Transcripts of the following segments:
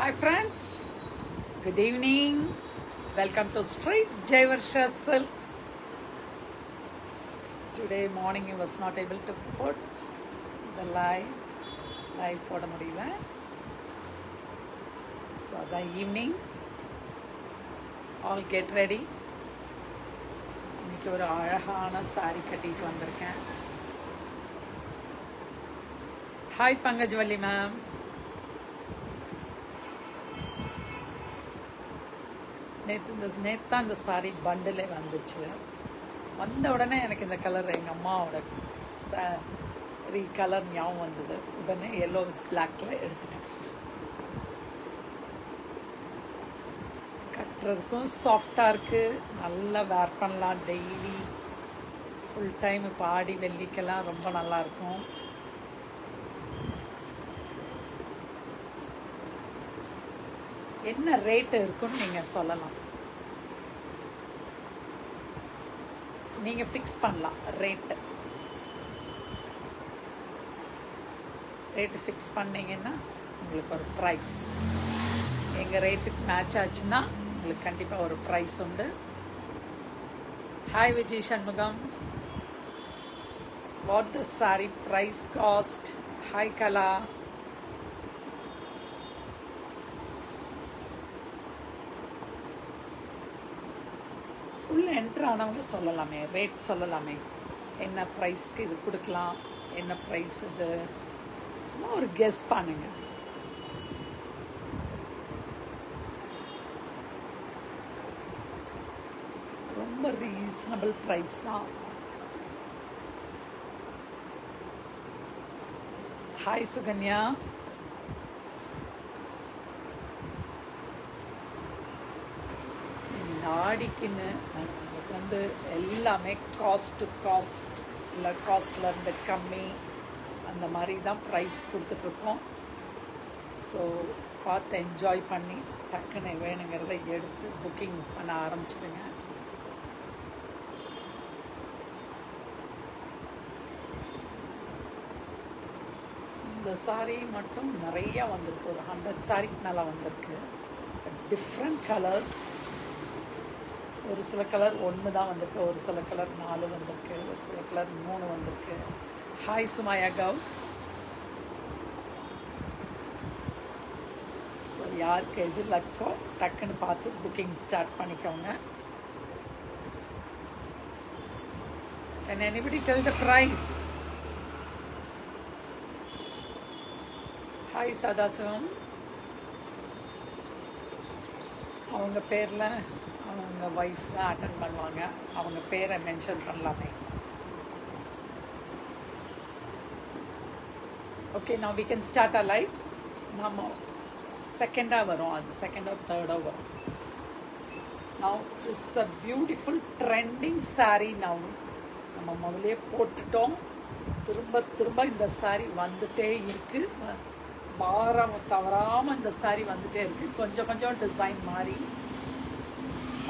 Hi friends, good evening. Welcome to Street Jaivarsha Silks. Today morning I was not able to put the live போட முடியல. So the evening, all get ready. இன்னைக்கு ஒரு அழகான சாரி கட்டிட்டு வந்திருக்கேன். Hi Pankajavalli ma'am. நேற்று அந்த சாரி பண்டிலே வந்துச்சு. வந்த உடனே எனக்கு இந்த கலர் எங்கள் அம்மாவோட சாரி கலர் ஞாபகம் வந்தது. உடனே எல்லோ வித் பிளாக்ல எடுத்துட்டேன். கட்டுறதுக்கும் சாஃப்டாக இருக்குது, நல்லா வேர் பண்ணலாம். டெய்லி ஃபுல் டைம் இப்போ ஆடி வெள்ளிக்கெல்லாம் ரொம்ப நல்லாயிருக்கும். என்ன ரேட்டு இருக்குன்னு நீங்கள் சொல்லலாம், நீங்கள் ஃபிக்ஸ் பண்ணலாம். ரேட்டு ஃபிக்ஸ் பண்ணிங்கன்னா உங்களுக்கு ஒரு ப்ரைஸ். எங்கள் ரேட்டுக்கு மேட்ச் ஆச்சுன்னா உங்களுக்கு கண்டிப்பாக ஒரு ப்ரைஸ் உண்டு. Hi Vijay Shanmugam. What the sari price cost? Hi Kala. உள்ளே என்ட்ரு ஆனவங்க சொல்லலாமே, ரேட் சொல்லலாமே, என்ன ப்ரைஸ்க்கு இது கொடுக்கலாம், என்ன ப்ரைஸ் இது, சும்மா ஒரு கெஸ் பண்ணுங்க. ரொம்ப ரீசனபிள் ப்ரைஸ் தான். ஹாய் சுகன்யா. ஆடிக்குன்னு நமக்கு வந்து எல்லாமே காஸ்ட் இல்லை காஸ்டில் இருந்து கம்மி அந்த மாதிரி தான் ப்ரைஸ் கொடுத்துட்ருக்கோம். ஸோ பார்த்து என்ஜாய் பண்ணி டக்குன்னு வேணுங்கிறத எடுத்து புக்கிங் பண்ண ஆரம்பிச்சிடுங்க. இந்த சாரி மட்டும் நிறையா வந்திருக்கு, ஒரு 100 சாரிக்கு மேலே வந்திருக்கு. Different colours. ஒரு சில கலர் 1 தான் வந்திருக்கு, ஒரு சில கலர் 4 வந்திருக்கு, ஒரு சில கலர் 3 வந்திருக்கு. ஹாய் சுமாயா கவ். ஸோ யாருக்கு எது லக்கோ டக்குன்னு பார்த்து புக்கிங் ஸ்டார்ட் பண்ணிக்கோங்க. Can anybody tell the price? Hi Sadasivam. அவங்க பேரில் அவங்க ஒய்ஃப் தான் அட்டன் பண்ணுவாங்க, அவங்க பேரை மென்ஷன் பண்ணலாமே. Okay, now we can start our live. நம்ம செகண்டாக வரும், அது செகண்டாக தேர்டாக வரும். now this is a beautiful trending saree. now நம்ம முதலே போட்டுட்டோம், திரும்ப இந்த saree வந்துட்டே இருக்கு. வாரம் தவறாமல் இந்த saree வந்துட்டே இருக்கு. கொஞ்சம் டிசைன் மாதிரி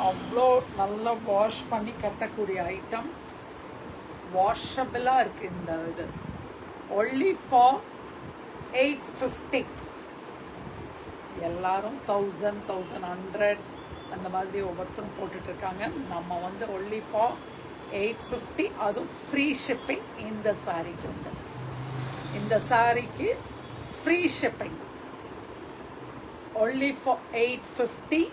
அவ்வளோ நல்லா வாஷ் பண்ணி கட்டக்கூடிய ஐட்டம். வாஷபிளாக இருக்குது இந்த இது. Only for 850. எல்லாரும் 1000, 1100 அந்த மாதிரி ஒவ்வொருத்தரும் போட்டுட்ருக்காங்க. நம்ம வந்து ஒன்லி ஃபார் 850, அதுவும் ஃப்ரீ ஷிப்பிங் இந்த சாரிக்கு உண்டு. இந்த சாரிக்கு free shipping only for 850.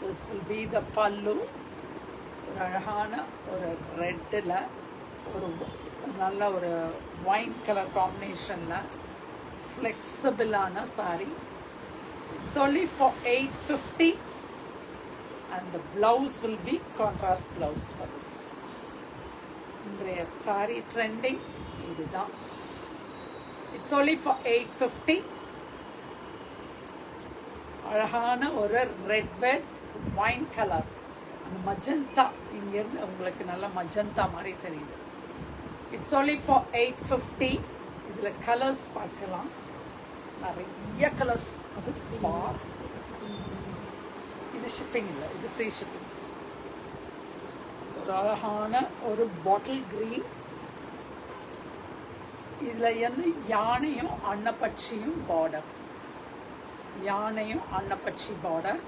This will be the pallu. ஒரு அழகான ஒரு ரெட்டில் ஒரு நல்ல ஒரு ஒயின் கலர் காம்பினேஷனில் ஃப்ளெக்சிபிளான sorry. It's only for 850 and the blouse will be contrast blouse for this. இன்றைய சாரி ட்ரெண்டிங் இதுதான். It's only for 850. அழகான ஒரு ரெட் வெட் ஒயின் கலர், அந்த மஜந்தா இங்கேருந்து உங்களுக்கு நல்ல மஜந்தா மாதிரி தெரியுது. It's only for 850. இதில் கலர்ஸ் பார்க்கலாம், நிறைய கலர்ஸ். அது இது ஷிப்பிங் இல்லை, இது ஃப்ரீ ஷிப்பிங். ஒரு அழகான ஒரு பாட்டில் க்ரீன். இதில் வந்து யானையும் அன்னப்பட்சியும் பார்டர். யானையும் அன்னப்பட்சி பார்டர்.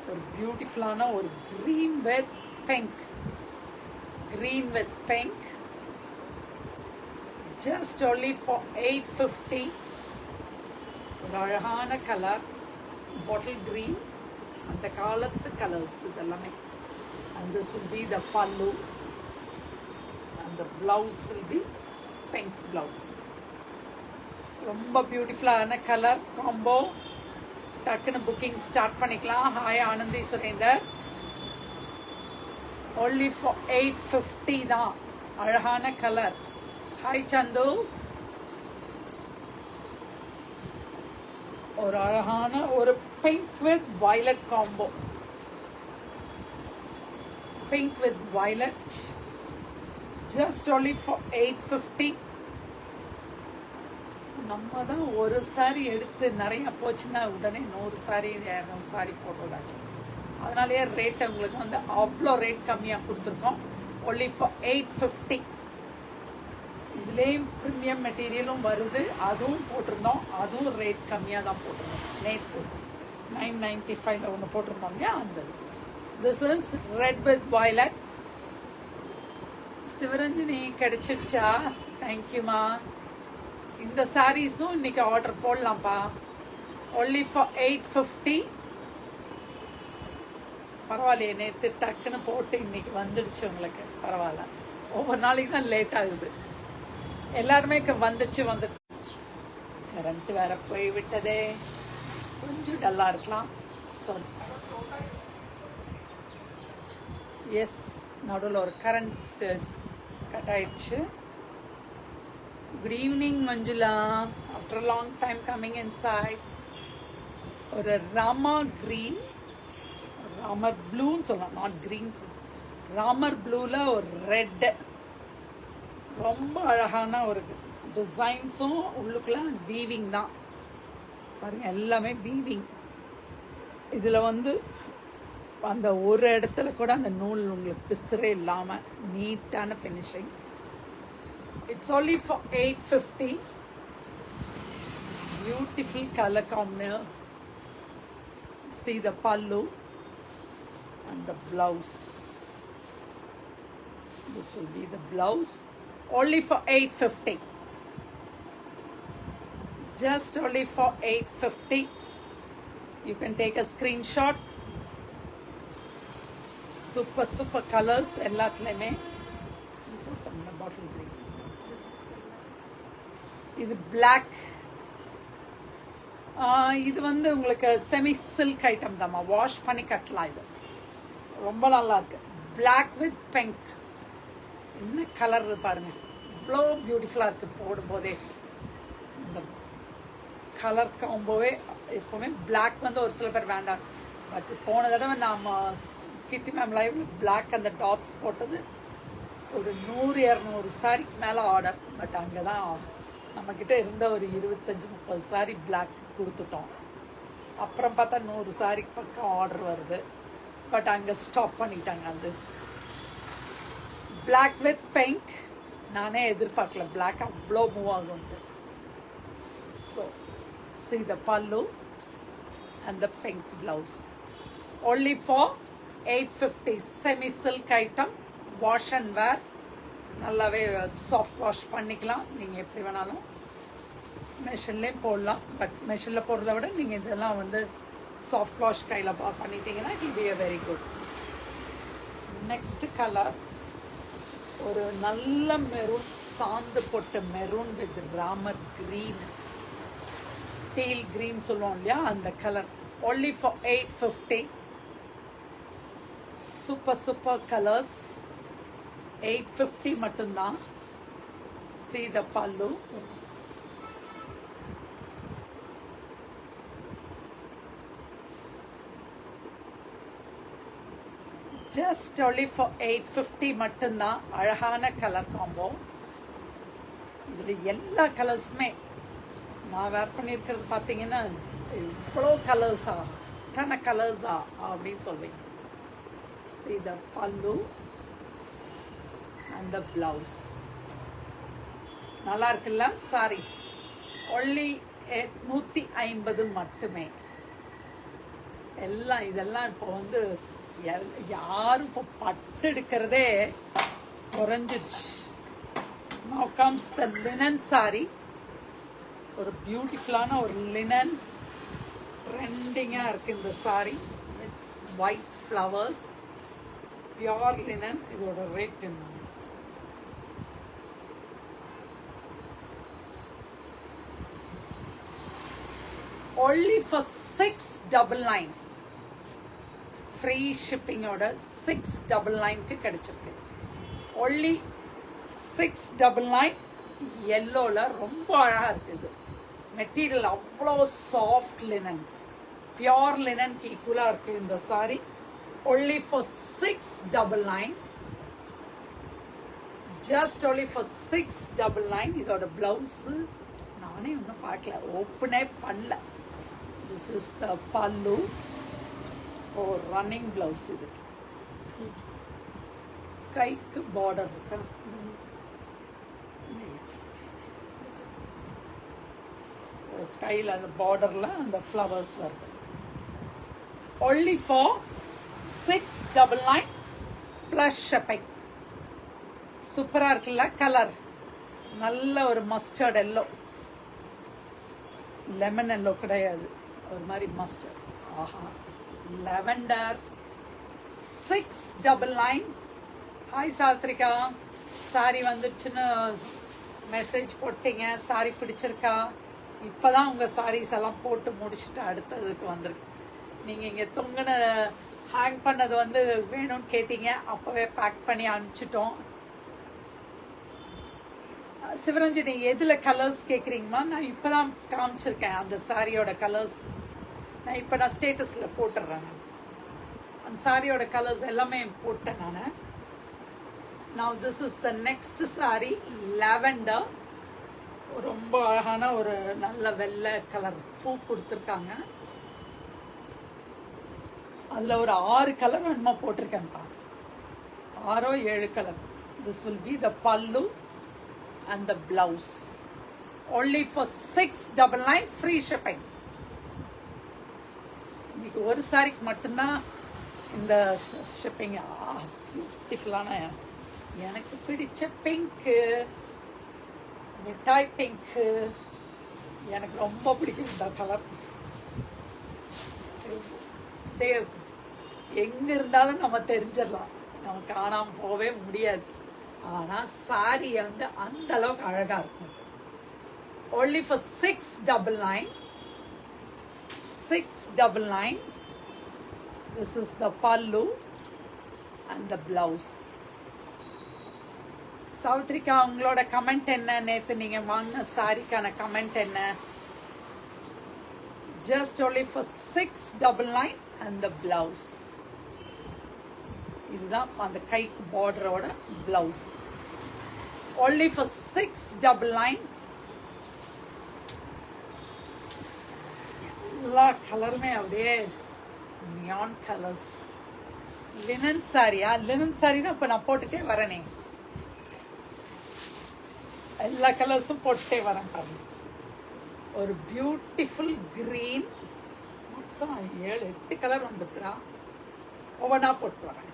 ஒரு பியூட்டிஃபுல்லான ஒரு green with pink, green with pink, just only for 850. ஒரு அழகான கலர், bottle green, அந்த காலத்து கலர்ஸ் இதெல்லாமே. And this will be the pallu, and the blouse will be pink blouse. ரொம்ப பியூட்டிஃபுல்லான கலர் காம்போ. டக்குன்னு புக்கிங் ஸ்டார்ட் பண்ணிக்கலாம். Hi Anandhi Surender. only for 850 தான். அழகான கலர். ஹாய் சந்து. ஒரு அழகான ஒரு pink with violet combo. Pink with violet, just only for 850. நம்ம தான் ஒரு சாரி எடுத்து நிறைய போச்சுன்னா உடனே 100 சாரி 200 சாரி போடுறதாச்சு. அதனாலேயே ரேட்டை உங்களுக்கு வந்து அவ்வளோ ரேட் கம்மியாக கொடுத்துருக்கோம். only for 850. இதுலேயும் ப்ரீமியம் மெட்டீரியலும் வருது, அதுவும் போட்டிருந்தோம். அதுவும் ரேட் கம்மியாக தான் போட்டிருந்தோம். நேற்று 995 ஒன்று போட்டிருந்தோம் இல்லையா, அந்த this is red with violet. Sivaranjini கிடைச்சிருச்சா? தேங்க்யூமா. இந்த சாரீஸும் இன்னைக்கு ஆர்டர் போடலாம்ப்பா. only for 850. பரவாயில்லையே, நேற்று டக்குன்னு போட்டு இன்னைக்கு வந்துடுச்சு உங்களுக்கு. பரவாயில்ல, ஒவ்வொரு நாளைக்கு தான் லேட் ஆகுது. எல்லாருமே வந்துடுச்சு. கரண்ட் வேற போய் விட்டதே, கொஞ்சம் டல்லாக இருக்கலாம். சொல் எஸ், நடுவில் ஒரு கரண்ட் கட் ஆயிடுச்சு. Good evening Manjula, after long time coming inside. ஒரு ராமா க்ரீன், ராமர் ப்ளூன்னு சொல்லலாம், நாட் க்ரீன். ராமர் ப்ளூவில் ஒரு ரெட்டு, ரொம்ப அழகான ஒரு டிசைன்ஸும் உள்ளுக்குள்ள வீவிங் தான் பாருங்கள். எல்லாமே வீவிங். இதில் வந்து அந்த ஒரு இடத்துல கூட அந்த நூல் உங்களுக்கு பிசுறே இல்லாமல் நீட்டான finishing. It's only for 850. Beautiful color combination. See the pallu and the blouse. This will be the blouse. Only for 850. Just only for 850. You can take a screenshot. Super colors. எல்லாத்துலேயுமே bottle green. இது black. இது வந்து உங்களுக்கு semi silk item தான்மா, wash பண்ணி கட்டலாம். இது ரொம்ப நல்லா இருக்கு. பிளாக் வித் பிங்க், என்ன கலர் பாருங்க, இவ்வளோ பியூட்டிஃபுல்லாக இருக்குது. போடும்போதே இந்த கலர் காம்போவே. எப்போவுமே பிளாக் வந்து ஒரு சில பேர் வேண்டாம், பட் போன தடவை நாம் கீர்த்தி மேம் லைவ்ல பிளாக் அந்த டாட்ஸ் போட்டது ஒரு 100-200 சாரிக்கு மேலே ஆர்டர். பட் அங்கே தான் நம்மக்கிட்ட இருந்த ஒரு 25-30 சாரி பிளாக் கொடுத்துட்டோம். அப்புறம் பார்த்தா 100 சாரிக்கு பக்கம் ஆர்டர் வருது. பட் அங்கே ஸ்டாப் பண்ணிட்டாங்க. அந்த பிளாக் வித் பிங்க் நானே எதிர்பார்க்கல பிளாக் அவ்வளோ மூவ் ஆகும்ட்டு. So see the pallu and the pink blouse. Only for 850. Semi silk item, wash and wear. நல்லாவே சாஃப்ட் வாஷ் பண்ணிக்கலாம். நீங்கள் எப்படி வேணாலும் மெஷின்லேயே போடலாம். பட் மெஷினில் போடுறத விட நீங்கள் இதெல்லாம் வந்து சாஃப்ட் வாஷ் கையில் பண்ணிட்டீங்கன்னா it will be a very good. Next colour ஒரு நல்ல மெரூன், சாந்து போட்ட maroon with Ramar green, deal green சொல்லுவோம் இல்லையா, அந்த colour. only for 850. Super colours. 850 மட்டும்தான். see the pallu. just only for 850 மட்டும்தான். அழகான கலர் காம்போ. இதில் எல்லா கலர்ஸுமே நான் வேர் பண்ணியிருக்கிறது பார்த்தீங்கன்னா இவ்வளோ கலர்ஸா, எத்தனை கலர்ஸா அப்படின்னு சொல்வீங்க. see the pallu and the blouse. நல்லா இருக்குல்ல சாரி. only 150 மட்டுமே. எல்லாம் இதெல்லாம் இப்போ வந்து யாரும் இப்போ பட்டு எடுக்கிறதே குறைஞ்சிடுச்சு. Now comes the linen saree. ஒரு பியூட்டிஃபுல்லான ஒரு லினன் ட்ரெண்டிங்காக இருக்குது இந்த saree with white flowers, pure linen. இதோட ரேட் என்ன? Only for 699. ஃப்ரீ ஷிப்பிங்கோட 699க்கு கிடைச்சிருக்கு. only 699. எல்லோவில் ரொம்ப அழகாக இருக்குது. மெட்டீரியல் அவ்வளோ சாஃப்ட் லினன், பியோர் லினனுக்கு ஈக்குவலாக இருக்குது இந்த sorry. only for 699. Just only for 699. இதோட ப்ளவுஸு நானே ஒன்றும் பார்க்கல, ஓப்பனே பண்ணல. திஸ் இஸ் த பல்லு. ஓ, ரன்னிங் ப்ளவுஸ் இது. கைக்கு பார்டர் இருக்கு, கையில் அந்த பார்டரில் அந்த ஃப்ளவர்ஸ் வருது. only for 699 plus shipping. சூப்பராக இருக்குல்ல? கலர் நல்ல ஒரு மஸ்டர்ட் எல்லோ, லெமன் எல்லோ கிடையாது, ஒரு மாதிரி மஸ்டர்ட். ஆஹா, லெவெண்டர். 699. ஹாய் சாத்ரிகா, சாரி வந்துடுச்சுன்னு மெசேஜ் போட்டீங்க. சாரி பிடிச்சிருக்கா? இப்போ தான் உங்கள் சாரீஸ் எல்லாம் போட்டு முடிச்சுட்டு அடுத்ததுக்கு வந்திருக்கு. நீங்கள் இங்கே தொங்கின ஹேங் பண்ணது வந்து வேணும்னு கேட்டீங்க, அப்போவே பேக் பண்ணி அனுப்பிச்சிட்டோம். சிவரஞ்சனி, எதில் கலர்ஸ் கேட்குறீங்கம்மா? நான் இப்போ தான் காமிச்சிருக்கேன் அந்த சாரியோட கலர்ஸ். நான் ஸ்டேட்டஸில் போட்டுடுறேன். அந்த சாரியோட கலர்ஸ் எல்லாமே போட்டேன் நான். Now this is the next saree, lavender. ரொம்ப அழகான ஒரு நல்ல வெள்ளை கலர் பூ கொடுத்துருக்காங்க. அதில் ஒரு 6 கலர் என்னமோ போட்டிருக்கேன்ப்பா, 6 or 7 colour. This will be the pallu and the blouse. only for 699 free shipping. இன்னைக்கு ஒரு சாரிக்கு மட்டும்தான் இந்த ஷிப்பிங். பியூட்டிஃபுல்லான எனக்கு பிடிச்ச பிங்க்கு, மிட்டாய் பிங்க்கு, எனக்கு ரொம்ப பிடிக்கும் இந்த கலர். எங்கே இருந்தாலும் நம்ம தெரிஞ்சிடலாம், நம்ம காணாமல் போகவே முடியாது. ஆனால் சாரியை வந்து அந்த அளவுக்கு அழகாக இருக்கும். only for 699. 699. This is the pallu and the blouse. சாவித்ரிகா, உங்களோட கமெண்ட் என்ன? நேற்று நீங்கள் வாங்கின சாரிக்கான கமெண்ட் என்ன? just only for 699 and the blouse. இதுதான் அந்த கைக்கு பார்டரோட பிளவுஸ். only for 699. எல்லா கலருமே அப்படியே நியான் கலர்ஸ். லினன் சாரியா? லினன் சாரி தான் இப்போ நான் போட்டுட்டே வரேனே, எல்லா கலர்ஸும் போட்டுட்டே வரேன் பாருங்க. ஒரு பியூட்டிஃபுல் கிரீன், மொத்தம் 7-8 கலர் வந்துருக்குடா, ஒவ்வொன்றா போட்டு வரேன்.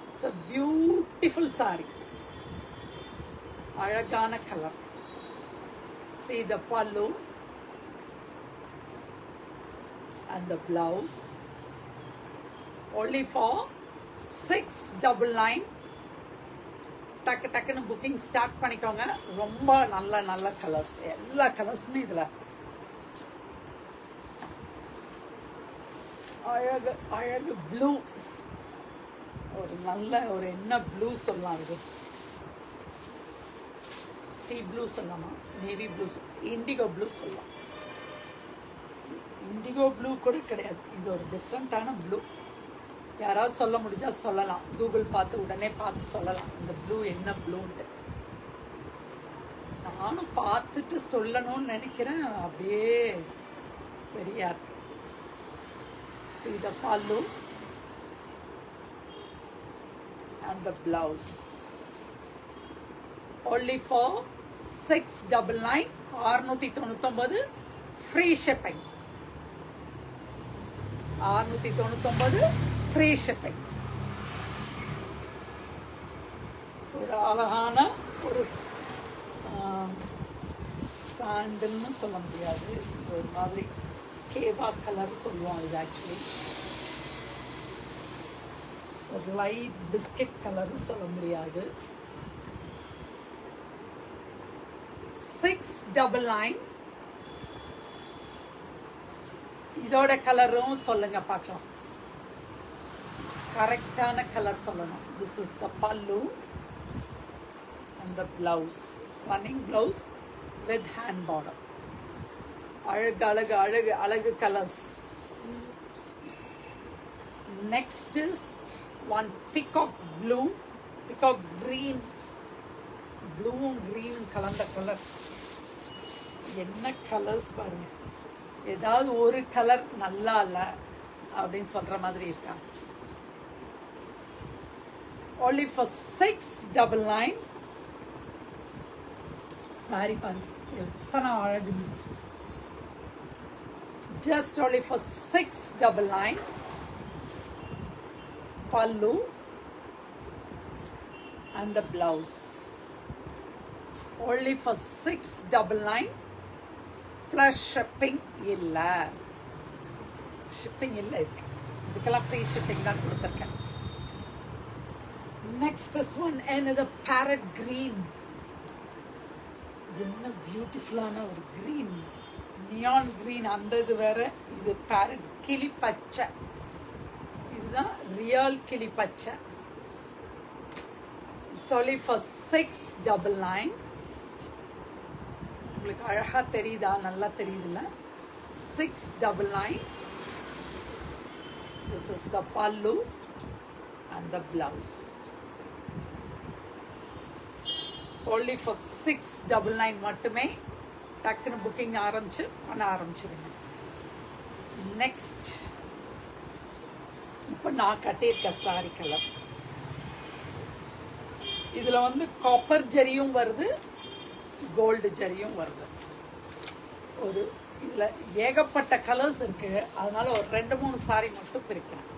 இட்ஸ் அ பியூட்டிஃபுல் சாரி, அழகான colour. see the pallu and the blouse. only for 699. டக்கு டக்குன்னு புக்கிங் ஸ்டார்ட் பண்ணிக்கோங்க. ரொம்ப நல்ல நல்ல கலர்ஸ், எல்லா கலர்ஸுமே இதில். அழகு அழகு ப்ளூ, ஒரு நல்ல ஒரு என்ன ப்ளூ சொல்லலாம், இது சி ப்ளூ சொல்லலாமா, நேவி ப்ளூ, இண்டிகோ ப்ளூ சொல்லலாம். இண்டிகோ ப்ளூ கூட கிடையாது, இது ஒரு டிஃப்ரெண்ட்டான ப்ளூ. யாராவது சொல்ல முடிஞ்சால் சொல்லலாம், கூகுள் பார்த்து உடனே பார்த்து சொல்லலாம் இந்த ப்ளூ என்ன ப்ளூன்ட்டு. நானும் பார்த்துட்டு சொல்லணும்னு நினைக்கிறேன், அப்படியே சரியா இருக்கு. see the pallu and the blouse. only for 699. 699 free shipping. 699 free shipping. ஒரு அழகான ஒரு சாண்டில்னு சொல்ல முடியாது, இது ஒரு மாதிரி கேவா கலர் சொல்லுவோம். இது ஆக்சுவலி ஒரு லைட் பிஸ்கட் கலர்னு சொல்ல முடியாது. 699. இதோட கலரும் சொல்லுங்க பார்க்கலாம், கரெக்டான கலர் சொல்லணும். திஸ் இஸ் த பல்லு and the blouse, running blouse with hand border. அழகு அழகு அழகு அழகு colours. Next is one peacock blue, peacock green, ப்ளூவும் க்ரீனும் கலந்த கலர். என்ன கலர்ஸ் பாருங்க, ஏதாவது ஒரு கலர் நல்லா இல்லை அப்படின்னு சொல்ற மாதிரி இருக்கா. only for 699. சாரி பாருங்க எத்தனை அழகு. just only for 699. pallu and the blouse only for 699 plus shipping illa. shipping illa idukala free shipping தான் கொடுத்திருக்கேன். next is one another parrot green. என்ன பியூட்டிஃபுல்லான ஒரு green, நியான் green. அந்த இது வேற, இது parrot கிளி பச்சை. இதுதான் ரியல் கிளி பச்சை. It's only for 699. உங்களுக்கு அழகா தெரியுதா? நல்லா தெரியுதுல்ல? 699. This is the pallu and the blouse. only for 699 மட்டுமே. டக்குன்னு புக்கிங் பண்ண ஆரம்பிச்சிருங்க. நெக்ஸ்ட், இப்போ நான் கட்டியிருக்க சாரி கலர். இதுல வந்து காப்பர் ஜரியும் வருது, கோல்டு ஜரியும் வருது. ஒரு இதுல ஏகப்பட்ட கலர்ஸ் இருக்கு, அதனால ஒரு 2-3 சாரி மட்டும் பிரிக்கிறேன்.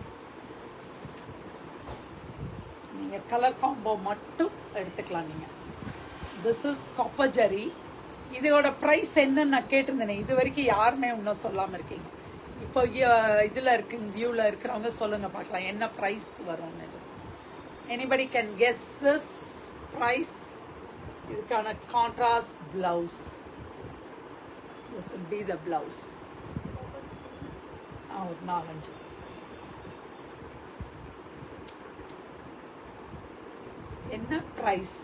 நீங்க கலர் காம்போ மட்டும் எடுத்துக்கலாம். நீங்க திஸ் இஸ் காப்பர் ஜரி. இதோட ப்ரைஸ் என்னன்னு நான் கேட்டிருந்தேன். இது வரைக்கும் யாருமே இன்னும் சொல்லாமல் இருக்கீங்க. இப்போ இதில் இருக்கு, வியூவில் இருக்கிறவங்க சொல்லுங்க பார்க்கலாம் என்ன ப்ரைஸ்க்கு வரும்னு. Anybody can guess this price? இதுக்கான contrast blouse. This will be the blouse. ஒரு 4-5. என்ன ப்ரைஸ்?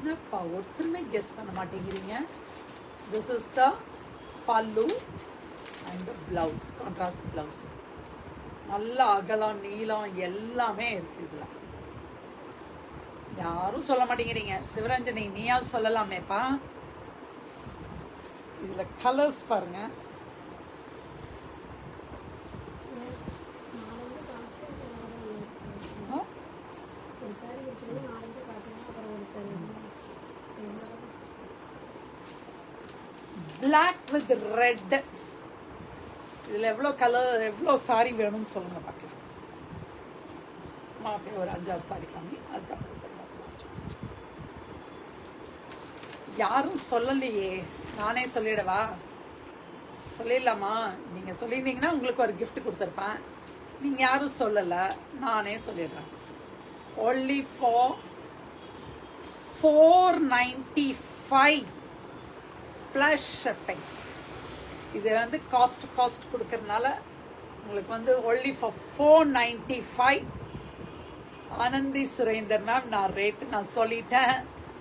என்னப்பா ஒருத்தருமே கெஸ் பண்ண மாட்டேங்கிறீங்க. திஸ் இஸ் த பல்லு and the blouse, contrast blouse. நல்ல அகலம் நீளம் எல்லாமே இருக்கு இதுல. யாரும் சொல்ல மாட்டேங்கிறீங்க. சிவரஞ்சனி நீயா சொல்லலாமேப்பா. இதுல கலர்ஸ் பாருங்க. black with red. இதுல எவ்வளோ கலர், எவ்வளோ சாரி வேணும்னு சொல்லுங்க பார்க்கலாம். மாப்பே ஒரு 5-6 சாரி காமி. அதுக்கப்புறம் யாரும் சொல்லலையே, நானே சொல்லிடவா? சொல்லிடலாமா? நீங்க சொல்லியிருந்தீங்கன்னா உங்களுக்கு ஒரு gift கொடுத்துருப்பேன். நீங்க யாரும் சொல்லலை, நானே சொல்லிடுறேன். only for 495 plus shipping. இது வந்து காஸ்ட் கொடுக்கறதுனால உங்களுக்கு வந்து only for 495. Anandhi Surender ma'am, நான் ரேட்டு நான் சொல்லிட்டேன்.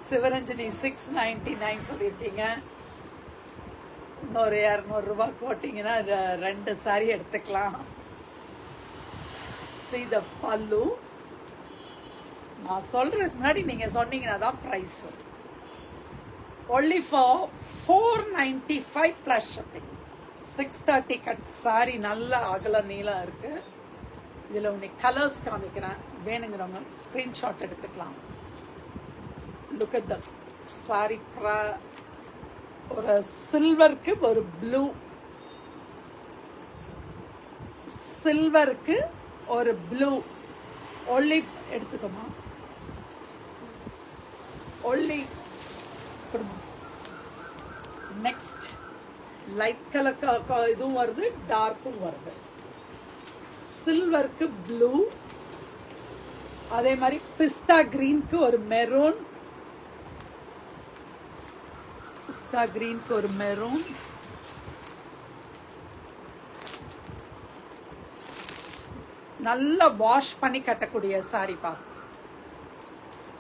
சிவரஞ்சனி 699 சொல்லியிருக்கீங்க. இன்னொரு 200 ரூபாய் போட்டிங்கன்னா 2 சாரி எடுத்துக்கலாம். see the pallu. நான் சொல்றதுக்கு முன்னாடி நீங்க சொன்னீங்கன்னா தான் price. only for 495 plus shipping. 630 cut sari, நல்ல அகல நீளம் இருக்கு. இதில் உனக்கு கலர்ஸ் காமிக்கிறேன், வேணுங்கிறவங்க ஸ்க்ரீன்ஷாட் எடுத்துக்கலாம். Look at the sari. ஒரு சில்வருக்கு ஒரு ப்ளூ, சில்வருக்கு ஒரு ப்ளூ ஒலிவ் எடுத்துக்கோமா, ஒலிவ். நெக்ஸ்ட் லைட் கலர் இதுவும் வருது, டார்க்கும் வருது. சில்வருக்கு ப்ளூ, அதே மாதிரி பிஸ்தா கிரீனுக்கு ஒரு மெரூன், பிஸ்தா கிரீனுக்கு ஒரு மெரூன், நல்லா வாஷ் பண்ணி கட்டக்கூடிய சாரிப்பா.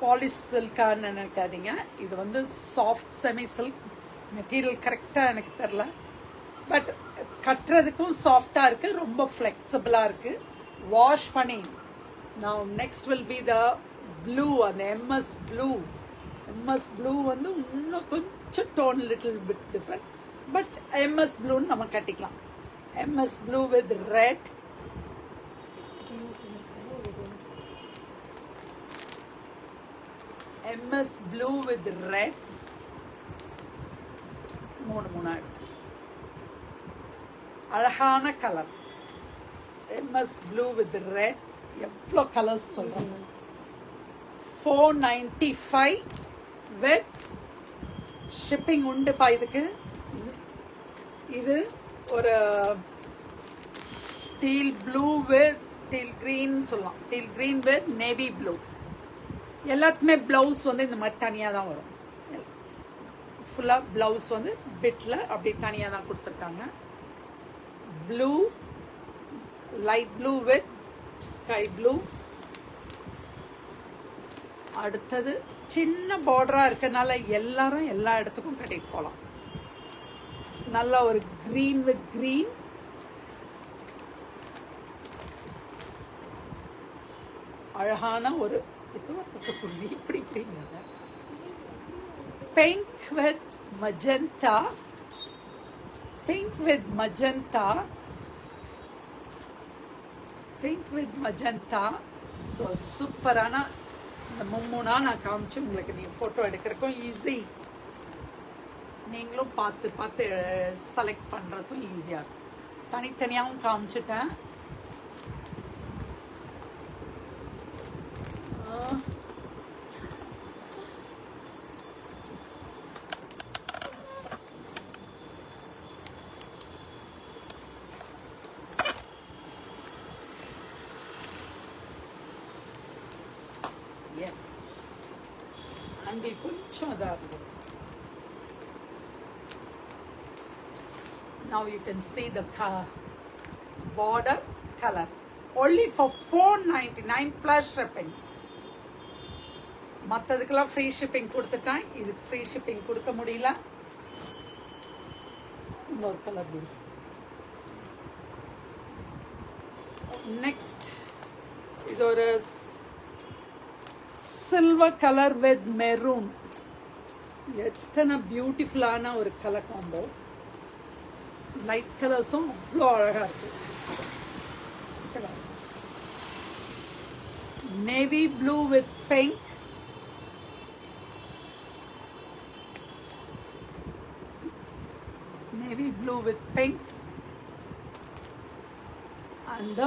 பாலிஷ் சில்கான்னு நினைக்காதீங்க, இது வந்து சாஃப்ட் செமி சில்க் மெட்டீரியல். கரெக்டாக எனக்கு தெரில, பட் கட்டுறதுக்கும் சாஃப்டாக இருக்குது, ரொம்ப ஃப்ளெக்சிபிளாக இருக்குது. வாஷ் பண்ணி. Now next will be the blue, அந்த MS blue. MS blue வந்து இன்னும் கொஞ்சம் tone little bit different, but MS ப்ளூன்னு நம்ம கட்டிக்கலாம். MS blue with red, MS blue with red. மூணு அழகான colour. MS blue with red. எவ்வளோ கலர்ஸ் சொல்கிறாங்க. 495 with ஷிப்பிங் உண்டுப்பா இதுக்கு. இது ஒரு teal blue with teal green சொல்லலாம், teal green with navy blue. எல்லாத்துக்குமே ப்ளவுஸ் வந்து இந்த மாதிரி தனியாக தான் வரும். ஃபுல்லாக ப்ளவுஸ் வந்து பிட்டில் அப்படி தனியாக தான் கொடுத்துருக்காங்க. Blue, light blue with sky blue. அடுத்தது சின்ன பார்டராக இருக்கனால எல்லாரும் எல்லா இடத்துக்கும் கட்டிட்டு போகலாம். நல்ல ஒரு க்ரீன் வித் க்ரீன், அழகான ஒரு இப்படி இப்படிங்கிறத. Pink with magenta, pink with magenta, pink with magenta. So சூப்பரான இந்த மும்முனா நான் காமிச்சு உங்களுக்கு நீங்கள் ஃபோட்டோ எடுக்கிறதுக்கும் ஈஸி, நீங்களும் பார்த்து பார்த்து செலக்ட் பண்ணுறதுக்கும் ஈஸியாக இருக்கும். தனித்தனியாகவும் காமிச்சிட்டேன். எஸ், அங்கே கொஞ்சம் இதாக இருக்கும். Now you can see the border color only for 499 plus shipping. மற்றதுக்கெல்லாம் ஃப்ரீ ஷிப்பிங் கொடுத்துட்டேன், இதுக்கு ஃப்ரீ ஷிப்பிங் கொடுக்க முடியல. இன்னொரு கலர். நெக்ஸ்ட் இது ஒரு சில்வர் கலர் வித் மெரூன். எத்தனை பியூட்டிஃபுல்லான ஒரு கலர் காம்போ. லைட் கலர்ஸும் அவ்வளோ அழகாக இருக்கு. Navy blue with pink, navy blue with pink. அந்த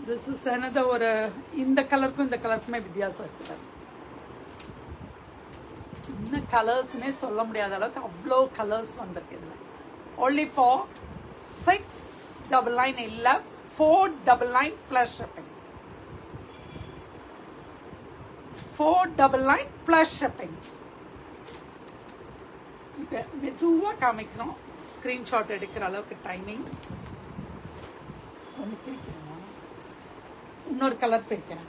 திஸ் இஸ் another ஒரு இந்த கலருக்கும் இந்த கலருக்குமே வித்தியாசம் இருக்குது. இன்னும் கலர்ஸ்னே சொல்ல முடியாத அளவுக்கு அவ்வளோ கலர்ஸ் வந்திருக்கு இதில். only for 699 இல்ல 499 plus shipping. 499 plus shipping. மெதுவா காமிக்கிறோம், ஸ்கிரீன்ஷாட் எடுக்கிற அளவுக்கு டைமிங். இன்னொரு கலர் பிரிக்கிறேன்.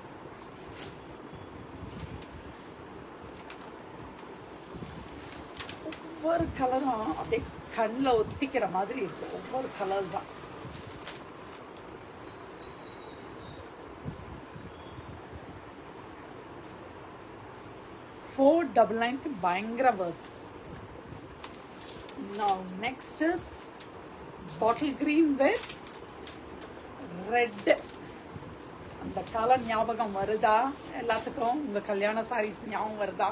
ஒவ்வொரு கலரும் அப்படியே கண்ணில் ஒத்திக்கிற மாதிரி இருக்கு. ஒவ்வொரு கலர்ஸ் தான். $499 பயங்கர வர்த். Now next is bottle green with red. அந்த கலர் ஞாபகம் வருதா எல்லாத்துக்கும்? உங்க கல்யாண சாரீஸ் ஞாபகம் வருதா?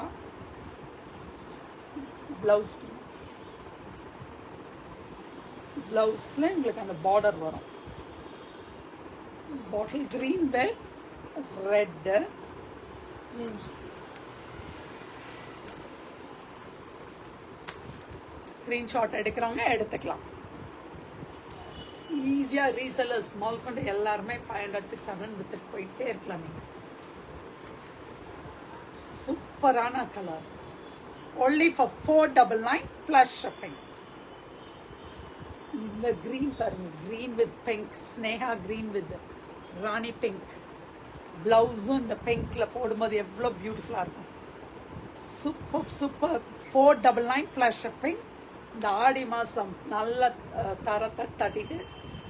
பிளவுஸ்ல உங்களுக்கு அந்த பார்டர் வரும். bottle green with red. Screenshot எடுக்கிறவங்க எடுத்துக்கலாம். ஈஸியாக ரீசெல்லர்ஸ் மால் கொண்டு எல்லாருமே 500 600 வித்துட்டு போயிட்டே இருக்கலாம். நீங்கள் சூப்பரான colour. only for 499 plus shipping. இந்த green பாருங்க, green with pink, Sneha green with Rani pink. ப்ளவுஸும் இந்த பிங்க்ல போடும்போது எவ்வளோ பியூட்டிஃபுல்லாக இருக்கும். Super super. 499 plus shipping. இந்த ஆடி மாதம் நல்ல தரத்தை தட்டிட்டு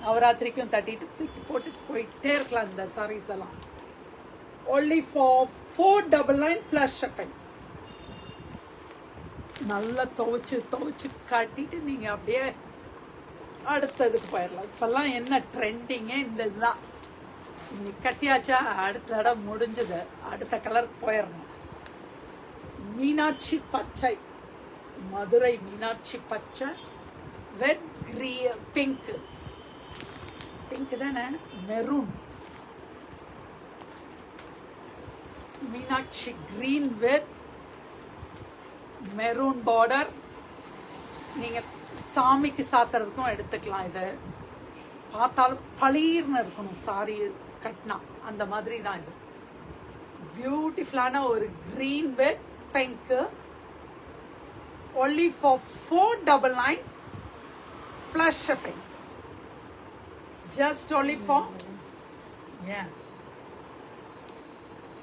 நவராத்திரிக்கும் தட்டிட்டு தூக்கி போட்டுட்டு போயிட்டே இருக்கலாம் இந்த சாரீஸ் எல்லாம். only for 499 plus shipping. நல்லா துவைச்சு கட்டிட்டு நீங்கள் அப்படியே அடுத்ததுக்கு போயிடலாம். இப்போல்லாம் என்ன ட்ரெண்டிங்கே இந்த இதுதான். இன்னைக்கு கட்டியாச்சா அடுத்த தடவை முடிஞ்சது, அடுத்த கலருக்கு போயிடணும். மீனாட்சி பச்சை, மதுரை மீனாட்சி பச்சை வித் பிங்க். பிங்க் தானே, maroon. Meenakshi green with maroon border. நீங்கள் சாமிக்கு சாத்துறதுக்கும் எடுத்துக்கலாம். இதை பார்த்தாலும் பளீர்னு இருக்கணும் சாரி கட்டினா, அந்த மாதிரி தான் இது. பியூட்டிஃபுல்லான ஒரு green with pink. only for 499 plus shipping. just only for yeah.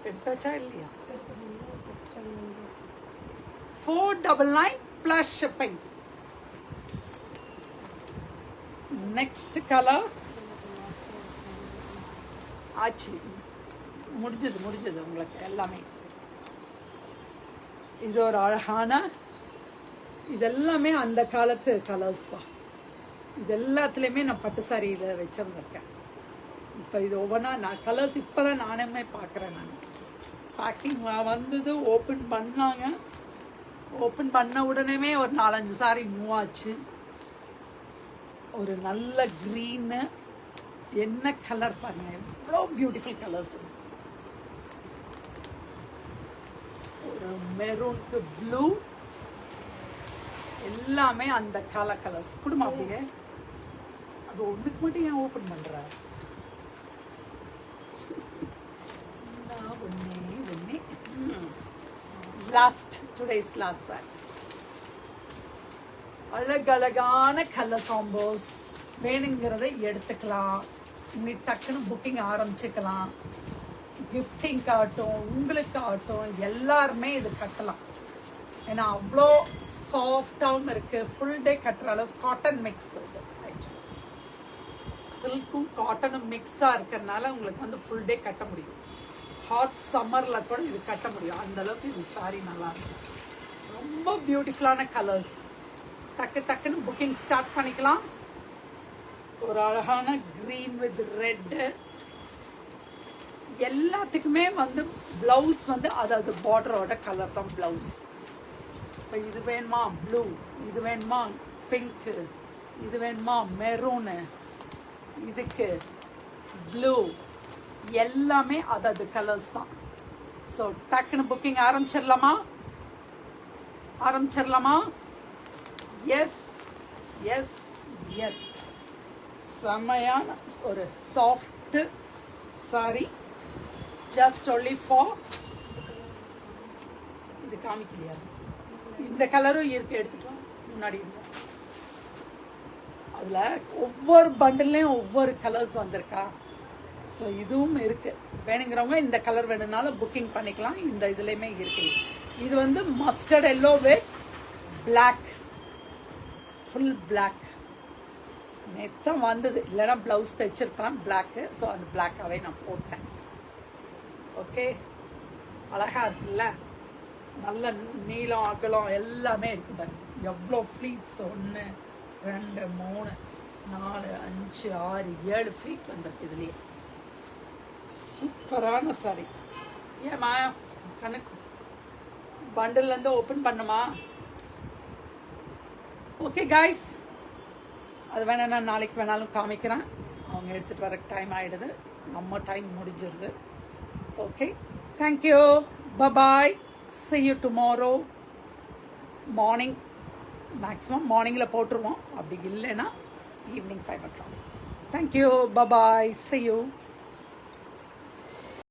எடுத்தாச்சா இல்லையா? 499 plus shipping. next color ஆச்சு. முடிஞ்சது உங்களுக்கு எல்லாமே. இது ஒரு அழகான, இதெல்லாமே அந்த காலத்து கலர்ஸ் தான். இது எல்லாத்துலேயுமே நான் பட்டு சாரியில் வச்சுருந்துருக்கேன். இப்போ இது ஒவ்வொன்றா நான் கலர்ஸ் இப்போ தான் நானுமே பார்க்குறேன். நான் பேக்கிங் வந்தது, ஓப்பன் பண்ணாங்க. ஓப்பன் பண்ண உடனே ஒரு 4-5 சாரி மூவ் ஆச்சு. ஒரு நல்ல க்ரீனு, என்ன கலர் பாருங்க, எவ்வளோ பியூட்டிஃபுல் கலர்ஸ். ஒரு மெரூனுக்கு ப்ளூ, எல்லாமே அந்த கலர்ஸ். குடும்பம் அப்படியே அது ஒன்றுக்கு மட்டும் ஏன் ஓப்பன் பண்ணுற? ஒன்னே லாஸ்ட், டுடேஸ் லாஸ்ட் சார். அழகழகான கலர் காம்போஸ். வேணுங்கிறத எடுத்துக்கலாம். இன்னைக்கு டக்குன்னு புக்கிங் ஆரம்பிச்சுக்கலாம். கிஃப்டிங் ஆகட்டும், உங்களுக்கு ஆகட்டும், எல்லாருமே இது கட்டலாம். ஏன்னா அவ்வளோ சாஃப்டாகவும் இருக்குது. ஃபுல் டே கட்டுற அளவு காட்டன் மிக்ஸ் இருக்குது. சில்க்கும் காட்டனும் மிக்ஸாக இருக்கிறதுனால உங்களுக்கு வந்து ஃபுல் டே கட்ட முடியும். ஹாட் சம்மரில் கூட இது கட்ட முடியும். அந்தளவுக்கு இது சாரி நல்லாயிருக்கும். ரொம்ப பியூட்டிஃபுல்லான கலர்ஸ். டக்குன்னு புக்கிங் ஸ்டார்ட் பண்ணிக்கலாம். ஒரு அழகான க்ரீன் வித் ரெட்டு. எல்லாத்துக்குமே வந்து ப்ளவுஸ் வந்து அதாவது பார்டரோட கலர் தான் ப்ளவுஸ். இப்போ இது வேணுமா ப்ளூ, இது வேணுமா பிங்க்கு, இது வேணுமா மெரூனு, இதுக்கு ப்ளூ, எல்லாமே அதாவது கலர்ஸ் தான். ஸோ டக்குன்னு புக்கிங் ஆரம்பிச்சிடலாமா? Yes yes yes. செம்மையான ஒரு soft sari. Just only for, இது காமிக்கலையா? இந்த கலரும் இருக்கு, எடுத்துட்டோம் முன்னாடி. அதில் ஒவ்வொரு பண்டில்லையும் ஒவ்வொரு கலர்ஸ் வந்திருக்கா. ஸோ இதுவும் இருக்குது. வேணுங்கிறவங்க இந்த கலர் வேணும்னாலும் புக்கிங் பண்ணிக்கலாம். இந்த இதுலேயுமே இருக்கு. இது வந்து mustard yellow with black, full black. நேத்தான் வந்தது, இல்லைன்னா ப்ளவுஸ் தைச்சிருக்கலாம் பிளாக்கு. ஸோ அந்த பிளாக்காகவே நான் போட்டேன். ஓகே, அழகாக இருக்குல்ல? நல்ல நீளம் அகலம் எல்லாமே இருக்குது பாருங்க. எவ்வளோ ஃப்ளீட்ஸ், 1 2 3 4 5 6 7 ஃப்ளீட் வந்திருக்கு இதுலேயே. சூப்பரான சாரி. ஏம்மா கணக்கு பண்டில்லேருந்து ஓப்பன் பண்ணுமா? ஓகே காய்ஸ், அது வேணா நான் நாளைக்கு வேணாலும் காமிக்கிறேன். அவங்க எடுத்துகிட்டு வர டைம் ஆகிடுது, நம்ம டைம் முடிஞ்சிருது. Okay, thank you, bye bye, see you tomorrow morning. Maximum மார்னிங்கில் போட்டுருவோம், அப்படி இல்லைன்னா evening 5 o'clock. Thank you, bye bye, see you.